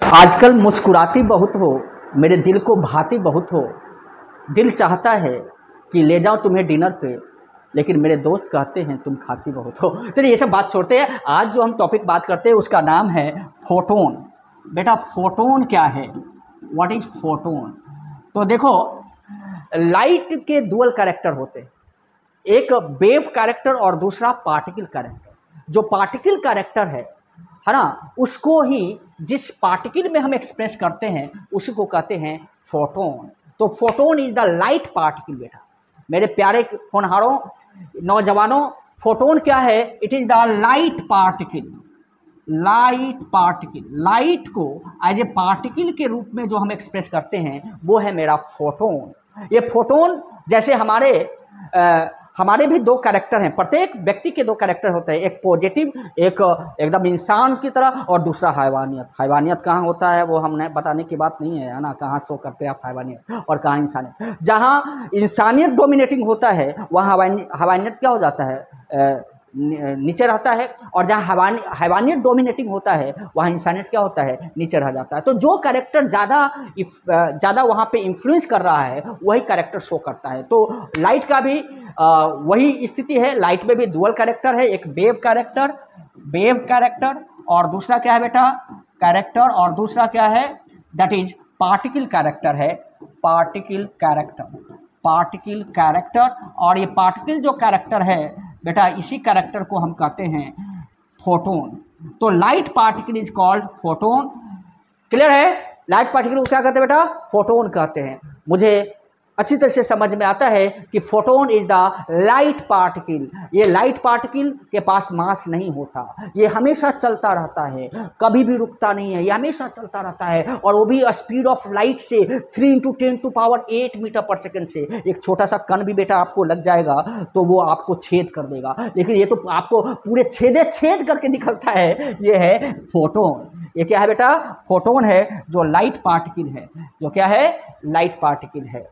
आजकल मुस्कुराती बहुत हो, मेरे दिल को भाती बहुत हो। दिल चाहता है कि ले जाऊं तुम्हें डिनर पे, लेकिन मेरे दोस्त कहते हैं तुम खाती बहुत हो। चलिए ये सब बात छोड़ते हैं। आज जो हम टॉपिक बात करते हैं उसका नाम है फोटोन। बेटा फोटोन क्या है? What is photon? तो देखो, लाइट के डुअल कैरेक्टर होते हैं, एक वेव कैरेक्टर और दूसरा पार्टिकल कैरेक्टर। जो पार्टिकल कैरेक्टर है ना, उसको ही जिस पार्टिकल में हम एक्सप्रेस करते हैं उसी को कहते हैं फोटोन। तो photon is the light particle. बेटा मेरे प्यारे होनहारों, नौजवानों, फोटोन क्या है? It is the light particle. Light particle, light को एज ए पार्टिकल के रूप में जो हम एक्सप्रेस करते हैं वो है मेरा फोटोन। ये फोटोन जैसे हमारे भी दो कैरेक्टर हैं। प्रत्येक व्यक्ति के दो कैरेक्टर होते हैं, एक पॉजिटिव, एक एकदम इंसान की तरह, और दूसरा हैवानियत। हैवानियत कहाँ होता है वो हमने बताने की बात नहीं है ना, कहाँ शो करते हैं आप हैवानियत और कहाँ इंसानियत। जहाँ इंसानियत डोमिनेटिंग होता है वहाँ हैवानियत क्या हो जाता है? नीचे रहता है। और जहाँ हैवानियत डोमिनेटिंग होता है वहाँ इंसानियत क्या होता है? नीचे रह जाता है। तो जो कैरेक्टर ज़्यादा वहाँ पे इन्फ्लुएंस कर रहा है वही कैरेक्टर शो करता है। तो लाइट का भी वही स्थिति है। लाइट में भी डुअल कैरेक्टर है, एक वेव कैरेक्टर और दूसरा क्या है बेटा? कैरेक्टर। और दूसरा क्या है? दैट इज पार्टिकल कैरेक्टर है। Particle character. और ये पार्टिकल जो कैरेक्टर है बेटा, इसी कैरेक्टर को हम कहते हैं फोटोन। तो light particle is called photon. Clear है? लाइट पार्टिकल को क्या कहते हैं बेटा? फोटोन कहते हैं। मुझे अच्छी तरह से समझ में आता है कि photon is the light particle. ये लाइट पार्टिकल के पास मास नहीं होता, ये हमेशा चलता रहता है, कभी भी रुकता नहीं है, ये हमेशा चलता रहता है। और वो भी स्पीड ऑफ लाइट से 3 × 10⁸ मीटर पर सेकंड से। एक छोटा सा कण भी बेटा आपको लग जाएगा तो वो आपको छेद कर देगा, लेकिन ये तो आपको पूरे छेद करके निकलता है। ये है फोटोन। ये क्या है बेटा? फोटोन है जो लाइट पार्टिकल है। जो क्या है? लाइट पार्टिकल है।